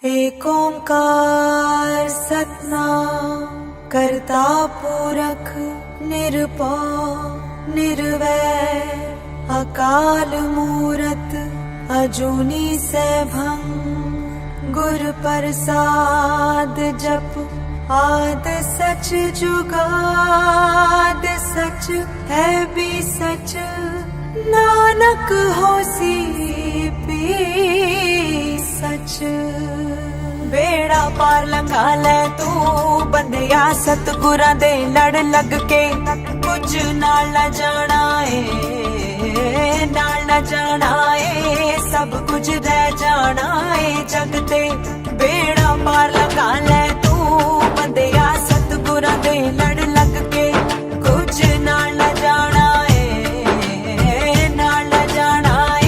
एक ओंकार सतनाम करता पुरख निरभौ निर्वैर अकाल मूरत अजूनी सैभं गुर प्रसाद जप आद सच जुगाद सच है भी सच नानक होसी भी सच। बेड़ा पार लंघा लै तू बंदिया सतगुरां दे लड़ लग के कुछ नाल न जाना ए नाल न जाना ए सब कुछ रह जाना ए जग ते। बेड़ा पार लंघा लै तू बंदिया सतगुरां दे लड़ लग के कुछ नाल न जाना ए नाल न जाना ए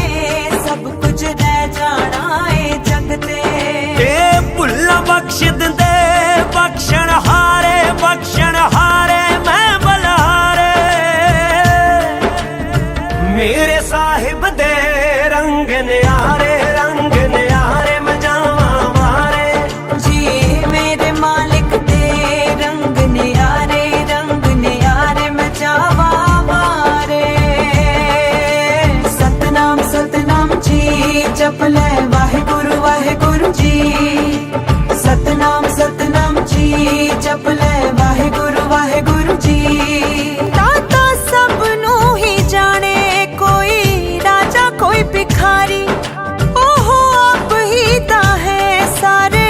सब कुछ रह जाना ए जग ते। भुल्ला बख्श दिंदे बख्शण हारे मैं बलहारे मेरे साहिब दे रंग न्यारे मैं जावा मारे जी मेरे मालिक दे रंग न्यारे मैं जावा मारे। सतनाम सतनाम जी जप ले वाहिगुरु वाहिगुरु जी सतनाम सतनाम जी जप ले वाहिगुरु वाहिगुरु जी। दाता सब नू ही जाने कोई राजा कोई भिखारी ओहो आप ही ता है सारे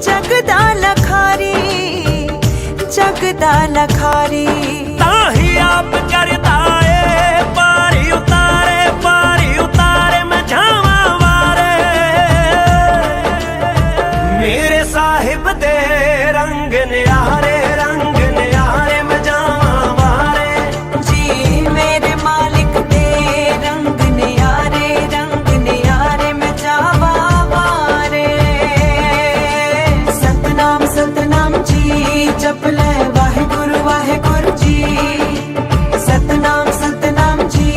जग दा लखारी जग दा लखारी। ताही आप करता है पारी उतारे मैं जावा मारे मेरे साहिब दे रंग न्यारे मैं जावा मारे जी मेरे मालिक दे रंग न्यारे मैं जावा मारे। सतनाम सतनाम जी जप ले वाहिगुरु वाहिगुरु जी सतनाम सतनाम जी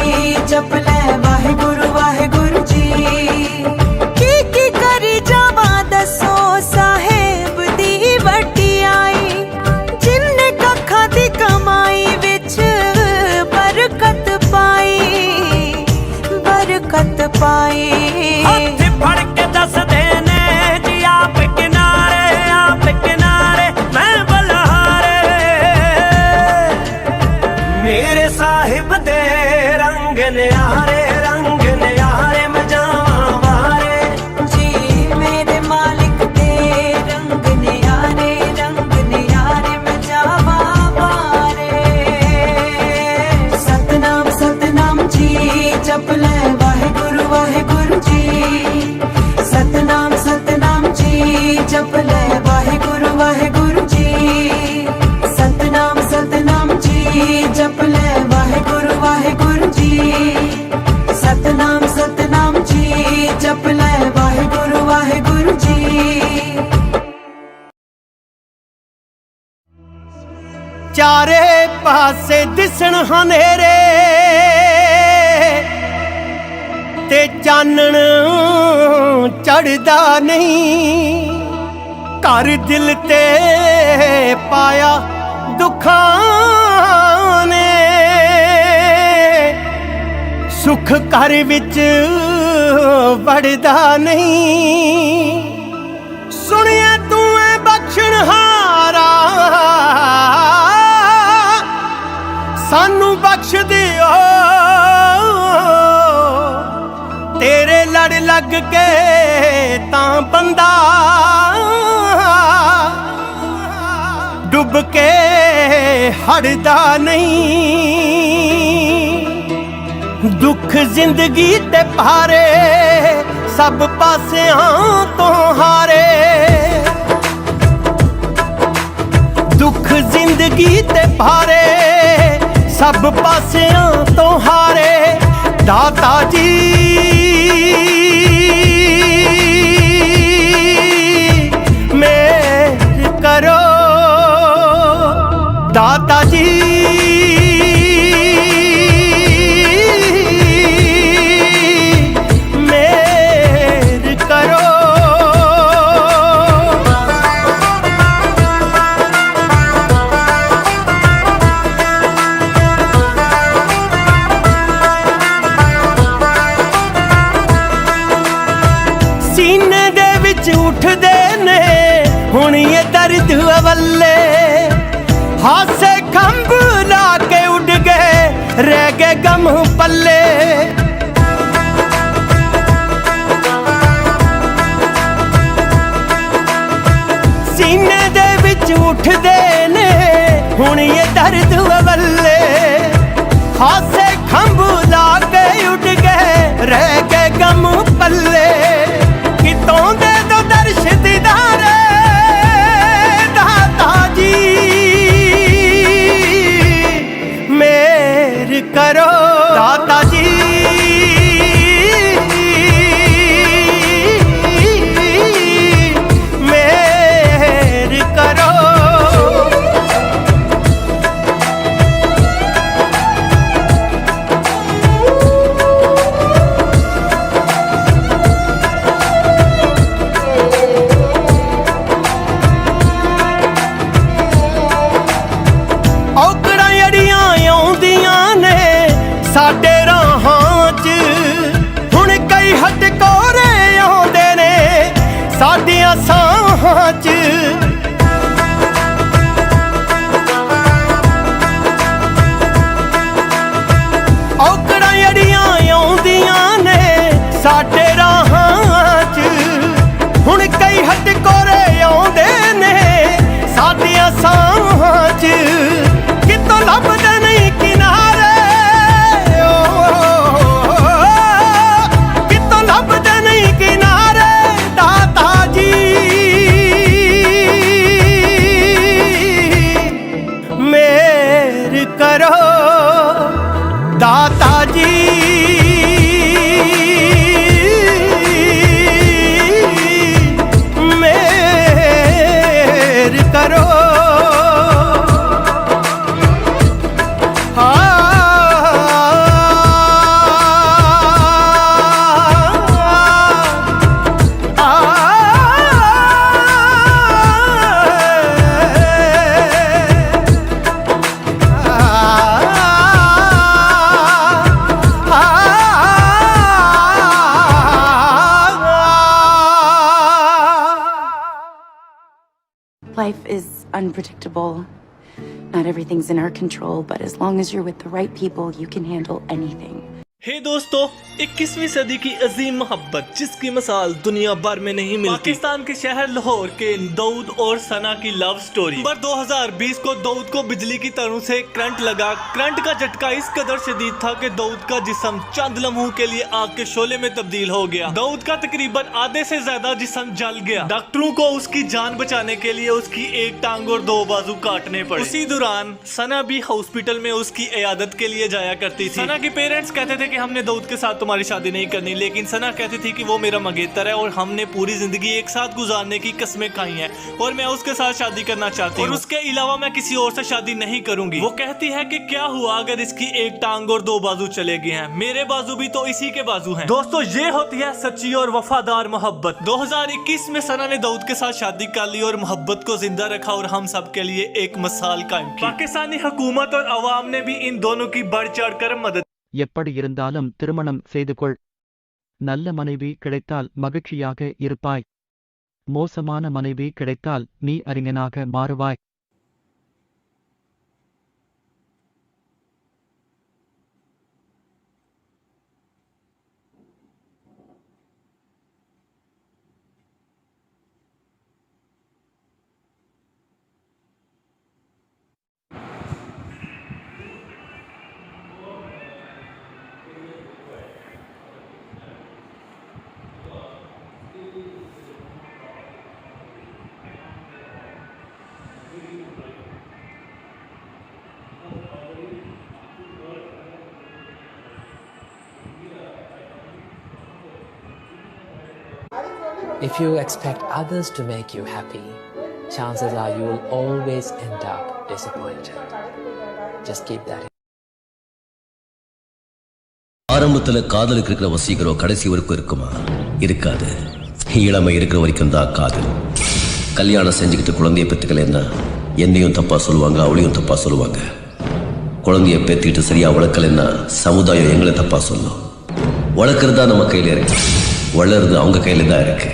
जप ले वाहिगुरु वाहिगुरु जी। की करी जावा दसो साहेब दी वड्डी आई जिन्ने कखा दी कमाई विच बरकत पाई हथ फड़ के दस देने जी आप किनारे मैं बलहारे मेरे साहिब दे रंग न्यारे मैं जावा मारे जी मेरे मालिक दे रंग न्यारे मैं जावा मारे। सतनाम सतनाम जी जप ले वाहिगुरु वाहिगुरु जी सतनाम सतनाम जी जप ले वाहिगुरु वाहिगुरु जी सतनाम सतनाम जी जप ले वाहिगुरु वाहिगुरु जी सतनाम सतनाम जी जप ले वाहिगुरु वाहिगुरु जी। चारे पासे दिसण हनेरे ते चानण चढ़दा नहीं घर दिल ते पाया दुखां ने सुख घर विच वड़दा नहीं सुनिया तू ऐ बख्शणहारा सानू बख्श दियो तेरे लड़ लग के तां बंदा डुब के हड़दा नहीं दुख जिंदगी ते भारे सब पासियां तो हारे दुख जिंदगी ते भारे सब पासियां तो हारे दाता जी मेहर करो दाता जी मेहर करो ਵਿੱਚ ਉੱਠਦੇ ਨੇ ਹੁਣ ਇਹ ਦਰਦ ਅਵੱਲੇ ਹਾਸੇ ਖੰਭ ਲਾ ਕੇ ਉੱਡ ਗਏ ਰਹਿ ਗਏ ਗਮ ਪੱਲੇ ਸੀਨੇ ਦੇ ਵਿੱਚ ਉੱਠਦੇ ਨੇ ਹੁਣ ਇਹ ਦਰਦ ਅਵੱਲੇ ਹਾਸੇ ਖੰਭ ਲਾ ਕੇ ਉੱਡ ਗਏ ਰਹਿ ਗਏ ਗਮ ਪੱਲੇ ਕਿਤੋਂ ਦੇ ਦੋ ਦਰਸ਼ ਦੀਦਾਰੇ ਦਾਤਾ ਜੀ ਮੇਰ ਕਰੋ ਦਾਤਾ ਜੀ ਮੇਰ ਕਰੋ ਔਕੜਾਂ ਅੜੀਆਂ ਆਉਂਦੀਆਂ ਨੇ ਸਾਡੇ ਰਾਹਾਂ 'ਚ ਹੁਣ ਕਈ ਹਟਕੋਰੇ ਆਉਂਦੇ ਨੇ ਸਾਡੀਆਂ ਸਾਹਾਂ 'ਚ ਔਕੜਾਂ ਅੜੀਆਂ ਆਉਂਦੀਆਂ ਨੇ ਸਾਡੇ ਰਾਹਾਂ 'ਚ ਹੁਣ ਕਈ ਹਟਕੋਰੇ ਆਉਂਦੇ ਨੇ ਸਾਡੀਆਂ ਸਾਹਾਂ 'ਚ ਕਿਤੋਂ ਲੱਭਦੇ ਨਹੀਂ ਕਿਨਾਰੇ ਕਿਤੋਂ ਲੱਭਦੇ ਨਹੀਂ ਕਿਨਾਰੇ ਦਾਤਾ ਜੀ ਮੇਰ ਕਰੋ ਦਾਤਾ ਜੀ ਮੇਰ ਕਰੋ Life is unpredictable. Not everything's in our control, but as long as you're with the right people, you can handle anything. हे दोस्तों, 21वीं सदी की अजीम मोहब्बत जिसकी मिसाल दुनिया भर में नहीं मिलती। पाकिस्तान के शहर लाहौर के दाऊद और सना की लव स्टोरी। पर 2020 को दाऊद को बिजली की तारों से करंट लगा। करंट का झटका इस कदर शदीद था कि दाऊद का जिस्म चंद लम्हों के लिए आग के शोले में तब्दील हो गया। दाऊद का तकरीबन आधे से ज्यादा जिस्म जल गया। डॉक्टरों को उसकी जान बचाने के लिए उसकी एक टांग और 2 बाजू काटने पड़े। उसी दौरान सना भी हॉस्पिटल में उसकी इयादत के लिए जाया करती थी। सना के पेरेंट्स कहते थे कि हमने दाऊद के साथ तुम्हारी शादी नहीं करनी, लेकिन सना कहती थी कि वो मेरा मंगेतर है और हमने पूरी जिंदगी एक साथ गुजारने की कसमें खाई हैं और मैं उसके साथ शादी करना चाहती हूँ और उसके अलावा मैं किसी और से शादी नहीं करूंगी। वो कहती है कि क्या हुआ अगर इसकी एक टांग और 2 बाजू चले गए हैं, मेरे बाजू भी तो इसी के बाजू हैं। दोस्तों, ये होती है सच्ची और वफादार मोहब्बत। 2021 में सना ने दाऊद के साथ शादी कर ली और मोहब्बत को जिंदा रखा और हम सब के लिए एक मिसाल कायम की। पाकिस्तानी हुकूमत और अवाम ने भी इन दोनों की बढ़ चढ़ कर मदद। எப்படி இருந்தாலும் திருமணம் செய்து கொள். நல்ல மனைவி கிடைத்தால் மகிழ்ச்சியாக இருப்பாய். மோசமான மனைவி கிடைத்தால் நீ அறிஞனாக மாறுவாய். If you expect others to make you happy, chances are you will always end up disappointed. Just keep that in. ஆரம்பத்துல காதலுக்கு இருக்கிற வசீகரம் கடைசி வரைக்கும் இருக்குமா? இருக்காது. இளமை இருக்கிற வரைக்கும் தான் காதல். கல்யாணம் செஞ்சுக்கிட்டு குழந்தைய பெற்றுக்கலைன்னா என்னையும் தப்பா சொல்லுவாங்க, அவளையும் தப்பா சொல்லுவாங்க. குழந்தைய பெற்றுக்கிட்டு சரியா வளர்க்கலைன்னா சமுதாயம் எங்களை தப்பா சொல்லும். வளர்க்குறது தான் நம்ம கையில இருக்கு, வளருது அவங்க கையில தான் இருக்கு.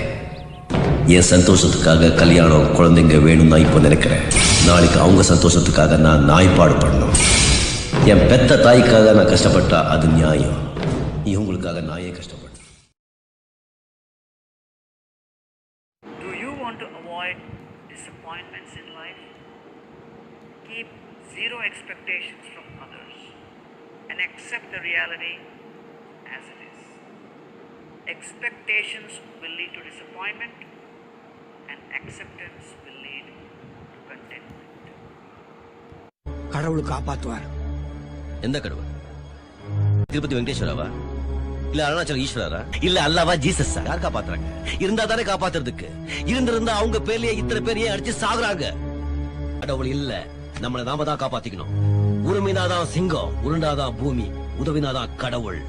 என் சந்தோஷத்துக்காக கல்யாணம் குழந்தைங்க வேணும்னு நான் இப்போ நினைக்கிறேன். நாளைக்கு அவங்க சந்தோஷத்துக்காக நான் நாய்ப்பாடு பண்ணணும். என் பெத்த தாய்க்காக நான் கஷ்டப்பட்டா அது நியாயம். இவங்களுக்காக நான் ஏன் கஷ்டப்பட்டேன்? Do you want to avoid disappointments in life? Keep zero expectations from others and accept the reality as it is. Expectations will lead to disappointment and acceptance will lead to contentment. கடவுள் காப்பாற்றுவார். எந்த கடவுள்? திருப்பதி வெங்கடேஸ்வராவா, இல்ல அருணாச்சல ஈஸ்வரரா, இல்ல அல்லாவா, ஜீசஸா? யார் காப்பாத்துறாங்க? இருந்தா தானே காப்பாத்துறதுக்கு. இருந்திருந்தா அவங்க பேர்லயே இத்தனை பேரையே அடிச்சு சாகுறாங்க. கடவுள் இல்ல, நம்மளை நாம தான் காப்பாத்திக்கணும். உருமினாதான் சிங்கம், உருண்டாதான் பூமி, உதவினாதான் கடவுள்.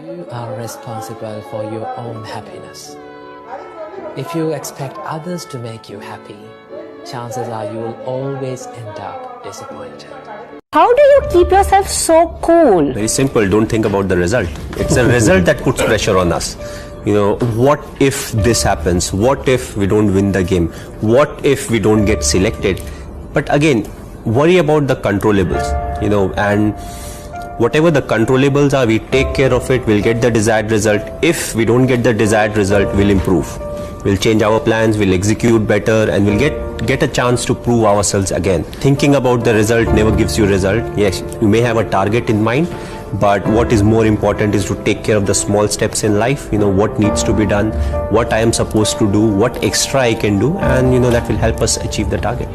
You are responsible for your own happiness. If you expect others to make you happy, chances are you will always end up disappointed. How do you keep yourself so cool? Very simple. Don't think about the result. It's the result that puts pressure on us. You know, what if this happens? What if we don't win the game? What if we don't get selected? But again, worry about the controllables, you know, and whatever the controllables are, we take care of it, we'll get the desired result. If we don't get the desired result, we'll improve. We'll change our plans, we'll execute better, and we'll get a chance to prove ourselves again. Thinking about the result never gives you result. Yes, you may have a target in mind, but what is more important is to take care of the small steps in life. You know, what needs to be done, what I am supposed to do, what extra I can do, and you know, that will help us achieve the target.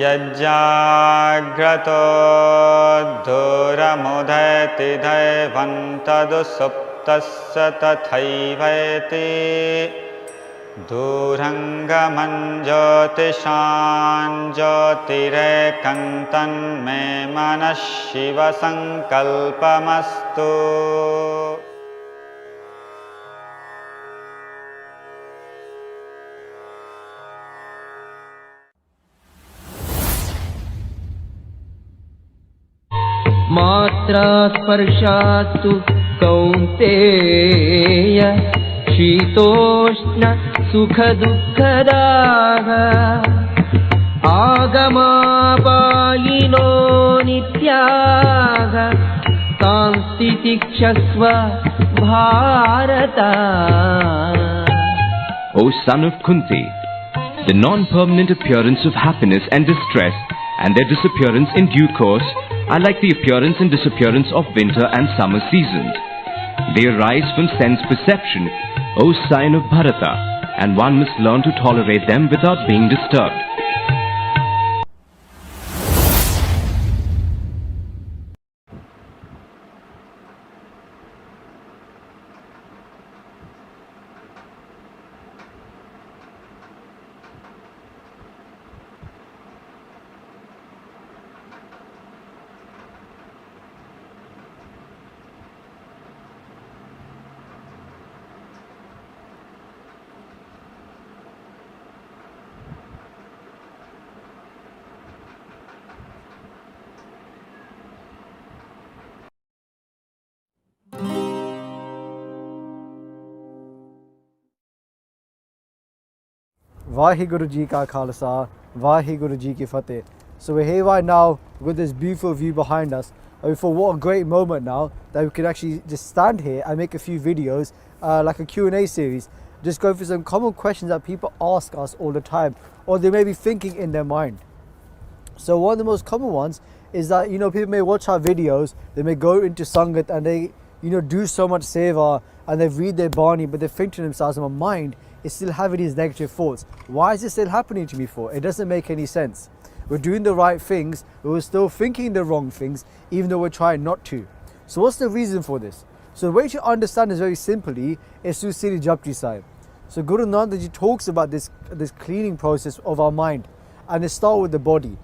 यज्जाग्रतो धूरमुदयति दैवन्तदुसुप्तस्य तथैवेति दूरङ्गमं ज्योतिषां ज्योतिरेकं तन्मे मनः शिवसङ्कल्पमस्तु. मात्रा स्पर्शास्तु कौन्तेय शीतोष्ण सुखदुःखदाः आगमापायिनो नित्याः सांस्थितिक्षस्व Bharat. O son of Kunti, the non-permanent appearance of happiness and distress and their disappearance in due course are like the appearance and disappearance of winter and summer seasons. They arise from sense perception, O sign of Bharata, and one must learn to tolerate them without being disturbed. Vaheguru Ji Ka Khalsa, Vaheguru Ji Ki Fateh. So we're here right now with this beautiful view behind us. And we thought, what a great moment now that we could actually just stand here and make a few videos, like a Q&A series, just go through some common questions that people ask us all the time, or they may be thinking in their mind. So one of the most common ones is that, you know, people may watch our videos, they may go into Sangat and they, you know, do so much seva and they read their Bani, but they think to themselves, my mind is still having these negative thoughts. Why is this still happening to me for? It doesn't make any sense. We're doing the right things, but we're still thinking the wrong things, even though we're trying not to. So what's the reason for this? So the way to understand this very simply is through Siri Japji Sahib. So Guru Nanak Ji talks about this cleaning process of our mind, and it starts with the body.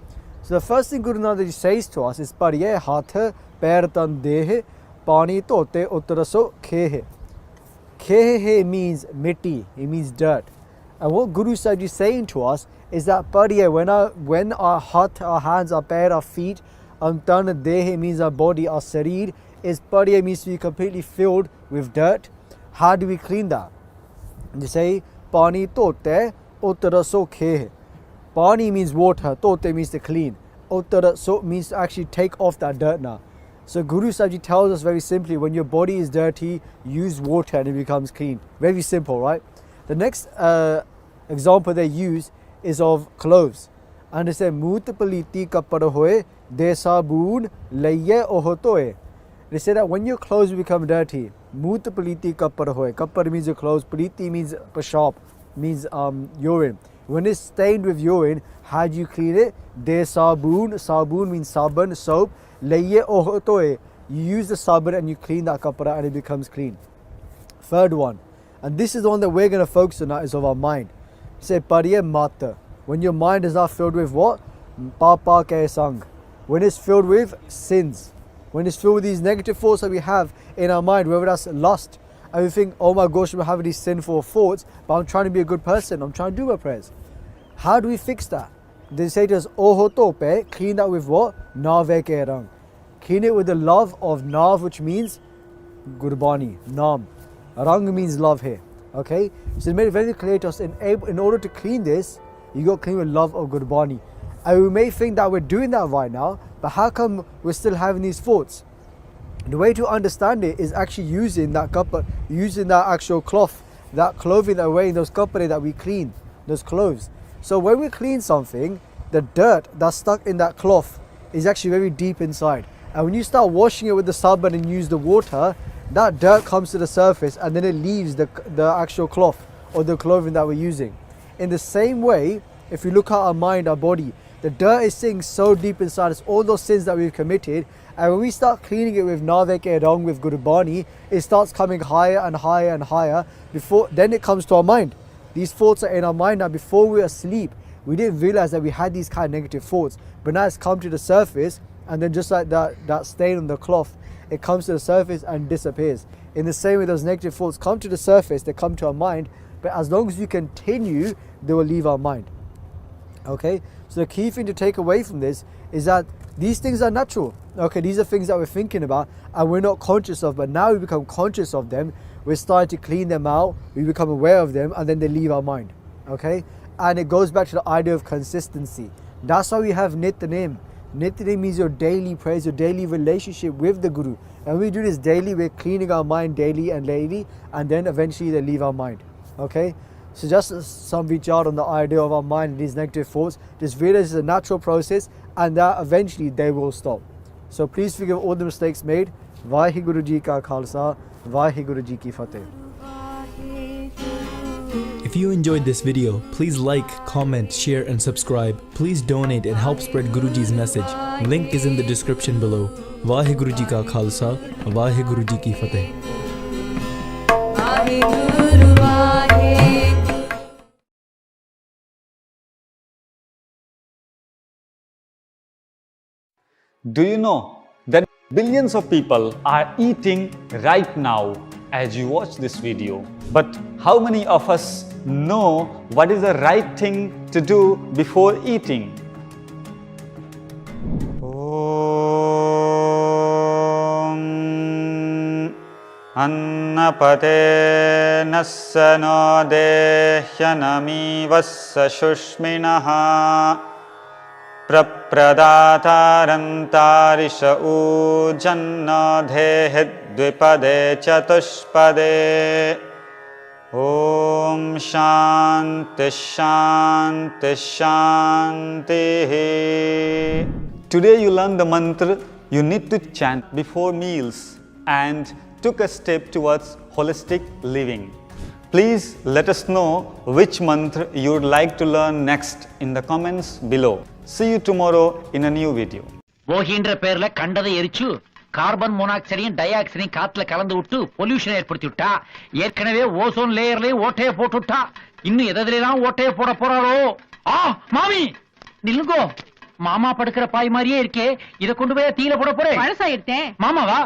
So the first thing Guru Nanak Dev Ji says to us is Pariye Hath Pair Tan Deh Pani Tote Uttaraso Khe. Khe means mitti, it means dirt. And what Guru Sahib is saying to us is that Pariye, when our heart, our hands, our pair, our feet, Tan Deh means our body, our sareer, is Pariye means to be completely filled with dirt. How do we clean that? They say Pani Tote Uttaraso Khe. Pani means water, Tote means to clean. Uttaraso means to actually take off that dirt now. So Guru Sahib Ji tells us very simply, when your body is dirty, use water and it becomes clean. Very simple, right? The next example they use is of clothes. And they say, Moot paliti kappad hoye, de saboon laiye ohotoe. They say that when your clothes become dirty, Moot paliti kappad hoye. Kappad means your clothes, paliti means pashab, means urine. When it's stained with urine, how do you clean it? De saboon, saboon means saban, soap. Laiye ohotoe. You use the sabun and you clean that kapara and it becomes clean. Third one, and this is the one that we're going to focus on now, is of our mind. Say pariye mata. When your mind is not filled with what? Papa ke sang. When it's filled with sins. When it's filled with these negative thoughts that we have in our mind, whether that's lust, and we think, oh my gosh, we're having these sinful thoughts, but I'm trying to be a good person, I'm trying to do my prayers. How do we fix that? They say to us, ohotope, clean that with what? Nave ke rang. Clean it with the love of Nav, which means Gurbani, Naam. Rang means love here. Okay? So it made it very clear to us, in order to clean this, you got to clean with love of Gurbani. And we may think that we're doing that right now, but how come we're still having these thoughts? The way to understand it is actually using that kappa, using that actual cloth, that clothing that we're wearing, those kappa that we clean, those clothes. So when we clean something, the dirt that's stuck in that cloth is actually very deep inside. And when you start washing it with the sabun and use the water, that dirt comes to the surface and then it leaves the actual cloth or the clothing that we're using. In the same way, if you look at our mind, our body, the dirt is sitting so deep inside us, all those sins that we've committed, and when we start cleaning it with Nave ke rang, with Gurbani, it starts coming higher and higher and higher, then it comes to our mind. These thoughts are in our mind now. Before we were asleep, we didn't realize that we had these kind of negative thoughts, but now it's come to the surface, and then just like that stain on the cloth, it comes to the surface and disappears. In the same way, those negative thoughts come to the surface, they come to our mind, but as long as you continue, they will leave our mind. Okay, so the key thing to take away from this is that these things are natural. Okay, these are things that we're thinking about and we're not conscious of, but now we become conscious of them, we're starting to clean them out, we become aware of them, and then they leave our mind. Okay, and it goes back to the idea of consistency. That's why we have Nityanem. Nityanem means your daily prayers, your daily relationship with the Guru. And when we do this daily, we're cleaning our mind daily and daily, and then eventually they leave our mind. Okay, so just some vichar on the idea of our mind and these negative thoughts, just realize it's a natural process and that eventually they will stop. So please forgive all the mistakes made. Vaheguru Ji Ka Khalsa, Vaheguru Ji Ki Fateh. If you enjoyed this video, please like, comment, share and subscribe. Please donate and help spread Guruji's message. Link is in the description below. Vaheguru Ji Ka Khalsa, Vaheguru Ji Ki Fateh. Do you know that billions of people are eating right now as you watch this video? But how many of us know what is the right thing to do before eating? Om Annapate Nassano Dehyanami Vassa Shushminaha Prapradatarantariša ujanna dhehidvipade chatushpade. Om Shanti Shanti Shanti. Today you learn the mantra you need to chant before meals and took a step towards holistic living. Please let us know which mantra you would like to learn next in the comments below. See you tomorrow in a new video. ஓஹின்ற பேர்ல கண்டதை எரிச்சு carbon மோனாக்சைடையும் டை-ஆக்சைடையும் காத்துல கலந்து விட்டு pollution ஏற்படுத்தி விட்டா. ஏற்கனவே ozone லேயர்லயே ஓட்டைய போட்டு விட்டா. இன்னும் எதெல்லாம் ஓட்டைய போட போறாரோ. மாமி நில்லுங்கோ. மாமா படுக்கிற பாய் மாதிரியே இருக்கே, இத கொண்டு போய் தீயில போட போறேன். பழசாயிட்டேன். மாமாவா?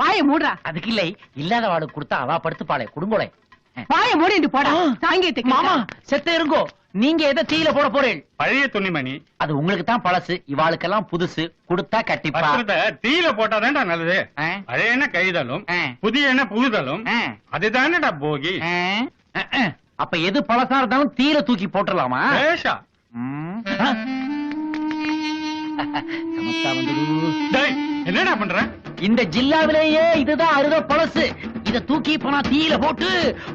வாயை மூடுறா. அதுக்கு இல்லை, இல்லாத வாளுக்கு கொடுத்தா அவ படுத்துப்பாளே, குடுங்கோளே. வாயை மூடிட்டு போடா. தாங்கிட்டு மாமா செத்த இருங்கோ, நீங்க எதை தீயில போட போறேன்? பழைய துணிமணி. அது உங்களுக்கு தான் பழசு, இவாளுக்கெல்லாம் புதுசு. கொடுத்தா கட்டிப்பா. வஸ்திரத்தை தீயில போட்டாதான்டா நல்லது. பழையன கைதலும் புதியன புகுதலும் அதுதானடா போகி. அப்ப எது பழசா இருந்தாலும் தீயில தூக்கி போட்டுடலாமா? பேஷா. சமத்தா வந்துடு. டேய், என்னடா பண்ற? இந்த ஜில்லாவிலேயே இதுதான் அருத பழசு. இத தூக்கி இப்ப நான் தீயில போட்டு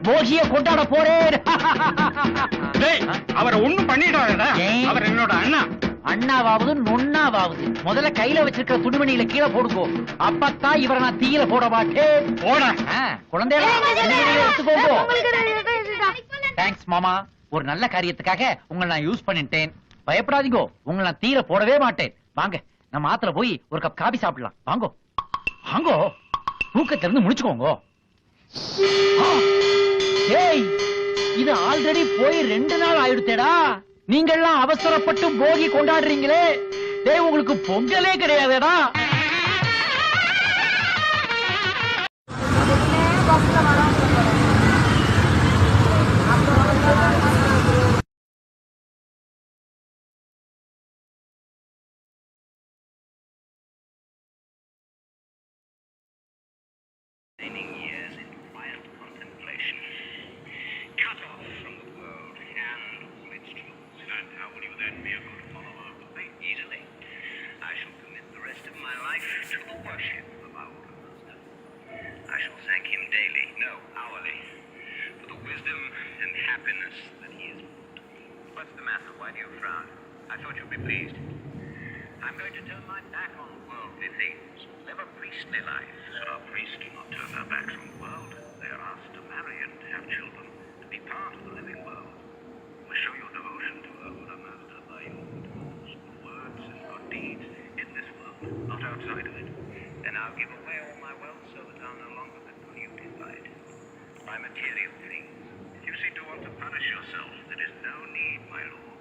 போகிய கொண்டாட போறேன். டேய், அவரை ஒண்ணும் பண்ணிடாதடா. அவர் என்னோட அண்ணா. அண்ணாவாவது நொண்ணாவாவது முதல்ல கையில வச்சிருக்கிற துணிமணியில கீழே போடுங்கோ. அப்பத்தான் இவரை நான் தீயில போட மாட்டேன். போட குழந்தைகளா எடுத்துக்கோங்க. தேங்க்ஸ் மாமா, ஒரு நல்ல காரியத்துக்காக உங்களை நான் யூஸ் பண்ணிட்டேன். பயப்படாதீங்கோ, உங்களை நான் தீயில போடவே மாட்டேன். வாங்க, நம்ம ஆத்துல போய் ஒரு கப் காபி சாப்பிடலாம். வாங்கோ வாங்கோ, தூக்கத்திலிருந்து முடிச்சுக்கோங்க. ஏய், இது ஆல்ரெடி போய் 2 நாள் ஆயிடுத்தேடா. நீங்கெல்லாம் அவசரப்பட்டு போகி கொண்டாடுறீங்களே. டேய், உங்களுக்கு பொங்கலே கிடையாதேடா. Years in quiet contemplation, cut off from the world and all its troubles. And how will you then be a good follower? Very easily. I shall commit the rest of my life to the worship of our Master. I shall thank him daily, no, hourly, for the wisdom and happiness that he has brought to me. What's the matter? Why do you frown? I thought you'd be pleased. I'm going to turn my back on worldly things, live a priestly life. A priest do not turn their backs on the world. They are asked to marry and to have children, to be part of the living world. We show your devotion to our Buddha Master by your good words and good deeds in this world, not outside of it. And I'll give away all my wealth so that I'll no longer be polluted by it, by material things. If you seem to want to punish yourself, there is no need, my lord.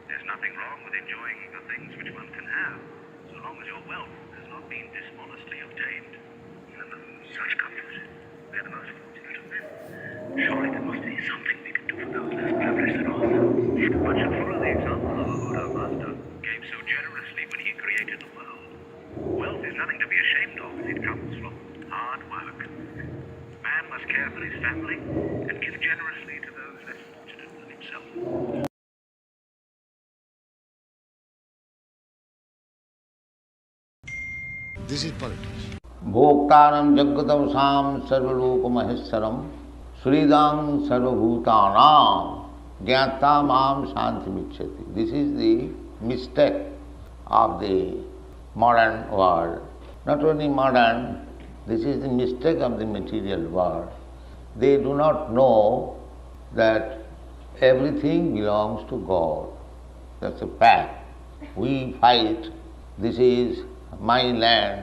There's nothing wrong with enjoying the things which one can have, so long as your wealth has not been dishonestly obtained. Such comforts, they're the most fortunate of men. Surely there must be something we can do for those less privileged than ourselves. One should follow the example of a Buddha Master, who gave so generously when he created the world. Wealth is nothing to be ashamed of. It comes from hard work. Man must care for his family and give generously to those less fortunate than himself. This is politics. भोक्तारं जगदवसां सर्वलोकमहेश्वरं श्रीदां सर्वभूतानां ज्ञाता मां शान्तिमिच्छति. This is the mistake of the modern world. Not only modern, this is the mistake of the material world. They do not know that everything belongs to God. That's a fact. We fight, this is my land,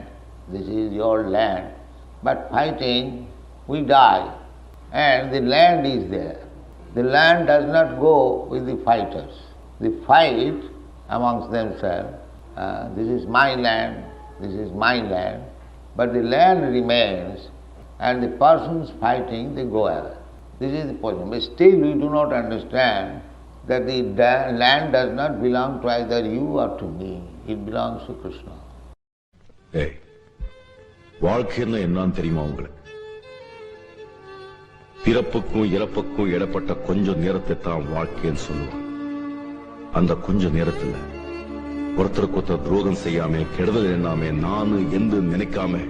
this is your land. But fighting, we die, and the land is there. The land does not go with the fighters. They fight amongst themselves. This is my land, this is my land. But the land remains, and the persons fighting, they go away. This is the point. But still we do not understand that the land does not belong to either you or to me. It belongs to Krishna. ஏய், வாழ்க்கைன்னா என்னன்னு தெரியுமா உங்களுக்கு? பிறப்புக்கும் இறப்புக்கும் இடப்பட்ட கொஞ்சம் நேரத்தை தான் வாழ்க்கைன்னு சொல்லுவாங்க. அந்த கொஞ்ச நேரத்துல ஒருத்தருக்கு ஒருத்தர் துரோகம் செய்யாம, கெடுதல் எண்ணாம, நானு என்று நினைக்காம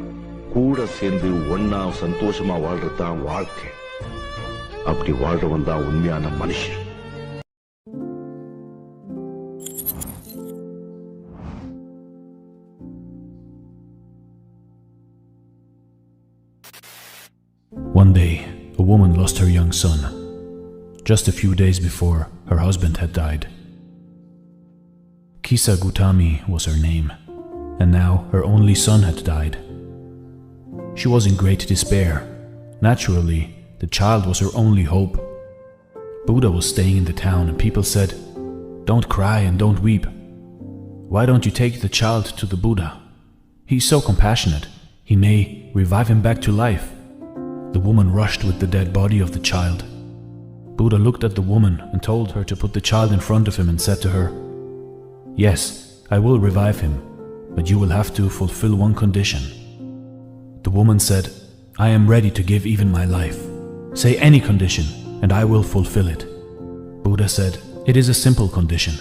கூட சேர்ந்து ஒன்னா சந்தோஷமா வாழ்றதுதான் வாழ்க்கை. அப்படி வாழ்றவன் தான் உண்மையான மனுஷன். One day, a woman lost her young son. Just a few days before, her husband had died. Kisa Gutami was her name, and now her only son had died. She was in great despair. Naturally, the child was her only hope. Buddha was staying in the town, and people said, "Don't cry and don't weep." Why don't you take the child to the Buddha? He's so compassionate. He may revive him back to life. The woman rushed with the dead body of the child. Buddha looked at the woman and told her to put the child in front of him and said to her, "Yes, I will revive him, but you will have to fulfill one condition." The woman said, "I am ready to give even my life. Say any condition, and I will fulfill it." Buddha said, "It is a simple condition.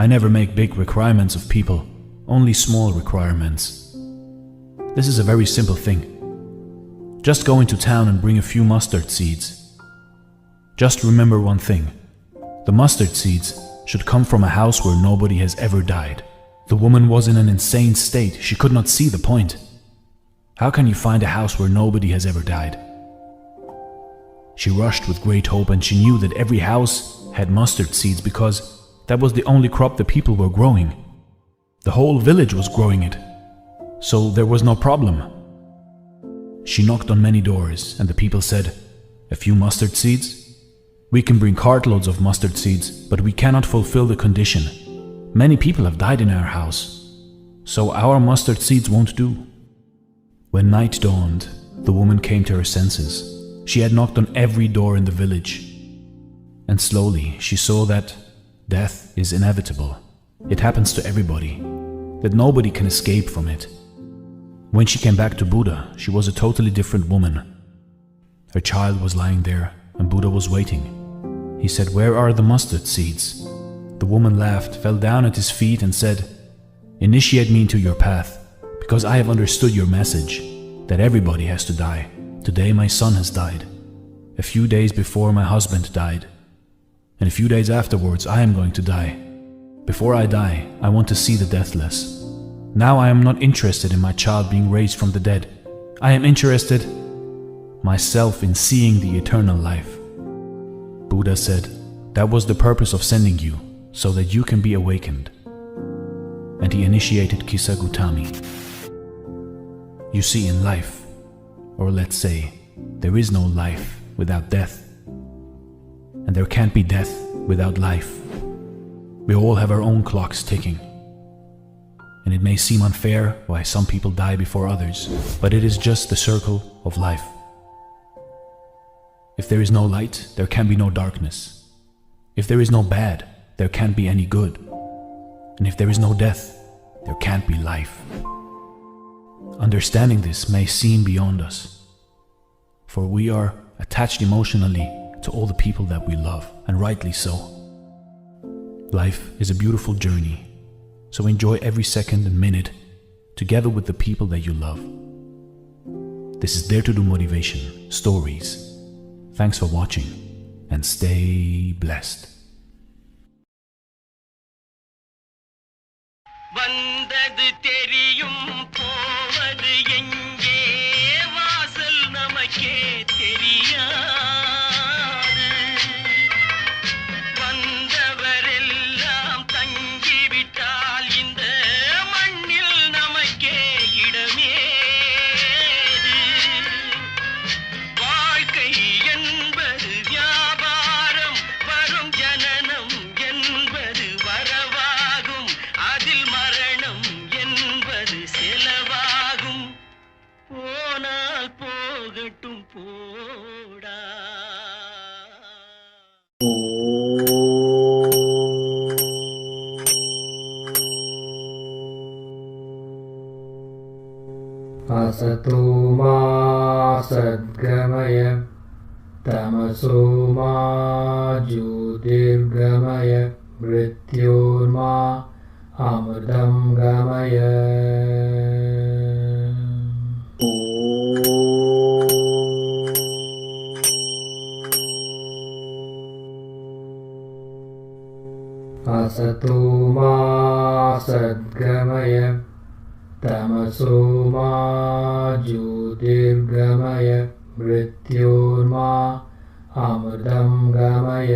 I never make big requirements of people, only small requirements. This is a very simple thing. Just go into town and bring a few mustard seeds. Just remember one thing. The mustard seeds should come from a house where nobody has ever died." The woman was in an insane state. She could not see the point. How can you find a house where nobody has ever died? She rushed with great hope, and she knew that every house had mustard seeds because that was the only crop the people were growing. The whole village was growing it, so there was no problem. She knocked on many doors, and the people said, "A few mustard seeds? We can bring cartloads of mustard seeds, but we cannot fulfill the condition. Many people have died in our house, so our mustard seeds won't do." When night dawned, the woman came to her senses. She had knocked on every door in the village, and slowly she saw that death is inevitable. It happens to everybody, that nobody can escape from it. When she came back to Buddha, she was a totally different woman. Her child was lying there, and Buddha was waiting. He said, "Where are the mustard seeds?" The woman laughed, fell down at his feet and said, "Initiate me into your path, because I have understood your message, that everybody has to die. Today my son has died. A few days before my husband died. And a few days afterwards I am going to die. Before I die, I want to see the deathless. Now I am not interested in my child being raised from the dead. I am interested myself in seeing the eternal life." Buddha said, "That was the purpose of sending you, so that you can be awakened." And he initiated Kisagutami. You see, in life, or let's say, there is no life without death, and there can't be death without life. We all have our own clocks ticking, and it may seem unfair why some people die before others, but it is just the circle of life. If there is no light, there can be no darkness. If there is no bad, there can't be any good. And if there is no death, there can't be life. Understanding this may seem beyond us, for we are attached emotionally to all the people that we love, and rightly so. Life is a beautiful journey, so enjoy every second and minute together with the people that you love. This is Dare to Do Motivation Stories. Thanks for watching, and stay blessed. வந்தது தெரியும் போவது எங்கே வாசல் நமக்கே தெரியாது வந்தவரெல்லாம் தங்கிவிட்டால் இந்த மண்ணில் நமக்கே இடமேது வாழ்க்கை என்பது வியாபாரம் வரும் ஜனனம் என்பது வரவாகும் அதில் மரணம் என்பது செலவாகும் போனால் போகட்டும் போடா असतो मा सद्गमय तमसो मा ज्योतिर्गमय मृत्योर्मा अमृतं गमय असतो मा सद्गमय तमसो मा ज्योतिर्गमय मृत्योर्मा अमृतं गमय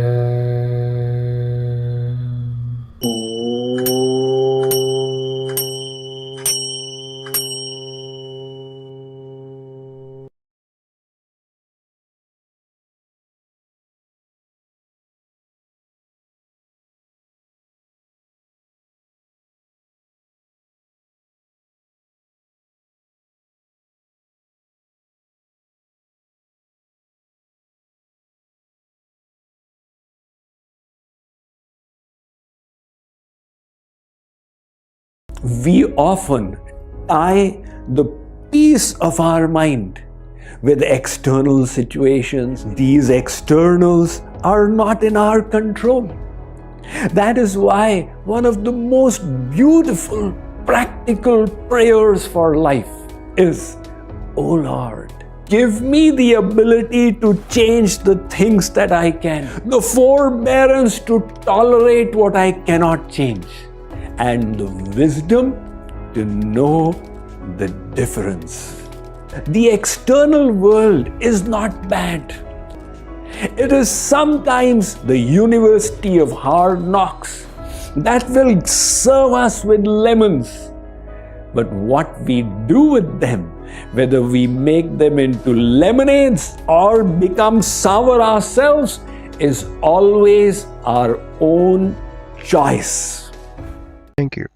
we often tie the peace of our mind with external situations. These externals are not in our control. That is why one of the most beautiful practical prayers for life is, "Oh Lord, give me the ability to change the things that I can, the forbearance to tolerate what I cannot change, and the wisdom to know the difference." The external world is not bad. It is sometimes the university of hard knocks that will serve us with lemons. But what we do with them, whether we make them into lemonades or become sour ourselves, is always our own choice. Thank you.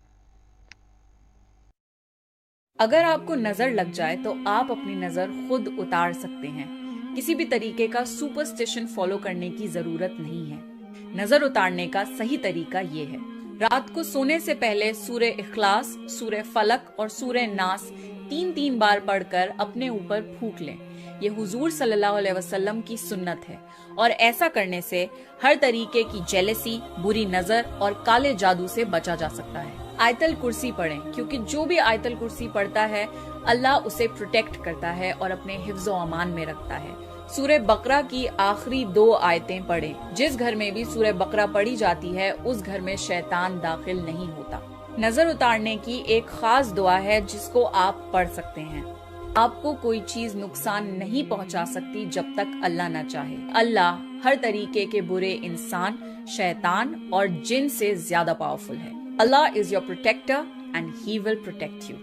अगर आपको नजर लग जाए तो आप अपनी नजर खुद उतार सकते हैं। किसी भी तरीके का सुपरस्टिशन फॉलो करने की जरूरत नहीं है। नजर उतारने का सही तरीका ये है, रात को सोने से पहले सूरह इखलास, सूरह फलक और सूरह नास 3-3 बार पढ़कर अपने ऊपर फूंक लें। ये हुजूर सल्लल्लाहु अलैहि वसल्लम की सुन्नत है और ऐसा करने से हर तरीके की जेलसी, बुरी नजर और काले जादू से बचा जा सकता है। आयतल कुर्सी पढ़ें, क्योंकि जो भी आयतल कुर्सी पढ़ता है अल्लाह उसे प्रोटेक्ट करता है और अपने हिफ्ज़ व अमान में रखता है। सूरह बकरा की आखिरी 2 आयतें पढ़ें। जिस घर में भी सूरह बकरा पढ़ी जाती है उस घर में शैतान दाखिल नहीं होता। नजर उतारने की एक खास दुआ है जिसको आप पढ़ सकते हैं। आपको कोई चीज नुकसान नहीं पहुंचा सकती जब तक अल्लाह न चाहे। अल्लाह हर तरीके के बुरे इंसान, शैतान और जिन से ज्यादा पावरफुल है। Allah is your protector and He will protect you.